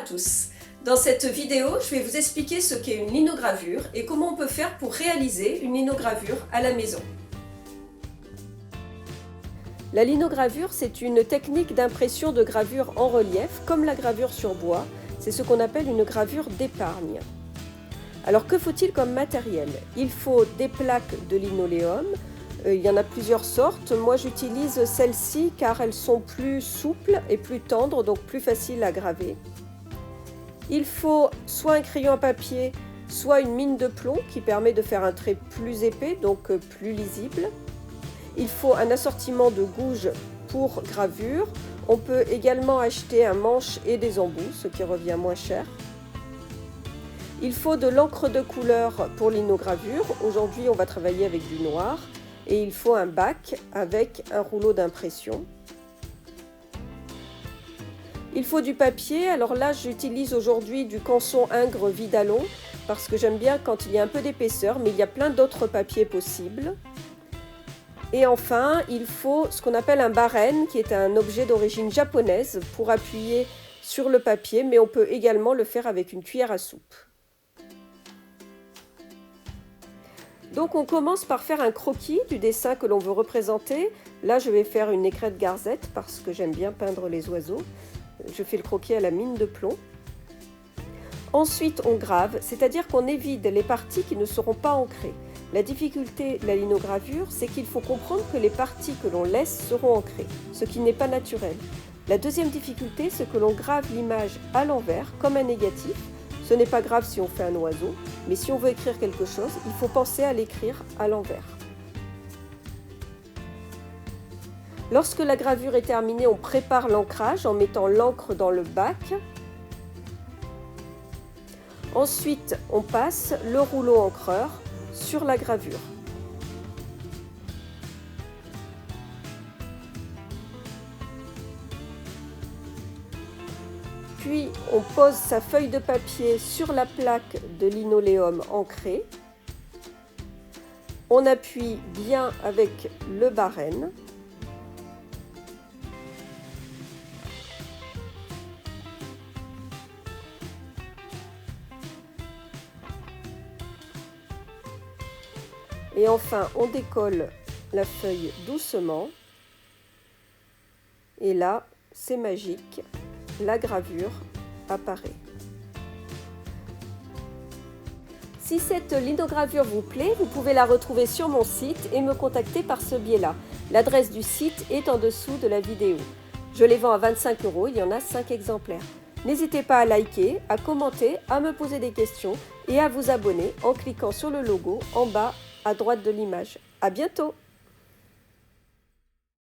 tous. Dans cette vidéo, je vais vous expliquer ce qu'est une linogravure et comment on peut faire pour réaliser une linogravure à la maison. La linogravure, c'est une technique d'impression de gravure en relief, comme la gravure sur bois. C'est ce qu'on appelle une gravure d'épargne. Alors que faut-il comme matériel? Il faut des plaques de linoléum. Il y en a plusieurs sortes. Moi, j'utilise celles-ci car elles sont plus souples et plus tendres, donc plus faciles à graver. Il faut soit un crayon à papier, soit une mine de plomb qui permet de faire un trait plus épais, donc plus lisible. Il faut un assortiment de gouges pour gravure. On peut également acheter un manche et des embouts, ce qui revient moins cher. Il faut de l'encre de couleur pour linogravure. Aujourd'hui, on va travailler avec du noir. Et il faut un bac avec un rouleau d'impression. Il faut du papier. Alors là, j'utilise aujourd'hui du Canson Ingres Vidalon parce que j'aime bien quand il y a un peu d'épaisseur, mais il y a plein d'autres papiers possibles. Et enfin, il faut ce qu'on appelle un barène, qui est un objet d'origine japonaise pour appuyer sur le papier, mais on peut également le faire avec une cuillère à soupe. Donc on commence par faire un croquis du dessin que l'on veut représenter. Là, je vais faire une écrette garzette parce que j'aime bien peindre les oiseaux. Je fais le croquis à la mine de plomb. Ensuite, on grave, c'est-à-dire qu'on évite les parties qui ne seront pas ancrées. La difficulté de la linogravure, c'est qu'il faut comprendre que les parties que l'on laisse seront ancrées, ce qui n'est pas naturel. La deuxième difficulté, c'est que l'on grave l'image à l'envers, comme un négatif. Ce n'est pas grave si on fait un oiseau, mais si on veut écrire quelque chose, il faut penser à l'écrire à l'envers. Lorsque la gravure est terminée, on prépare l'ancrage en mettant l'encre dans le bac. Ensuite, on passe le rouleau encreur sur la gravure. Puis, on pose sa feuille de papier sur la plaque de linoléum ancrée. On appuie bien avec le barène. Et enfin, on décolle la feuille doucement. Et là, c'est magique. La gravure apparaît. Si cette linogravure vous plaît, vous pouvez la retrouver sur mon site et me contacter par ce biais-là. L'adresse du site est en dessous de la vidéo. Je les vends à 25 €, il y en a 5 exemplaires. N'hésitez pas à liker, à commenter, à me poser des questions et à vous abonner en cliquant sur le logo en bas à droite de l'image. À bientôt!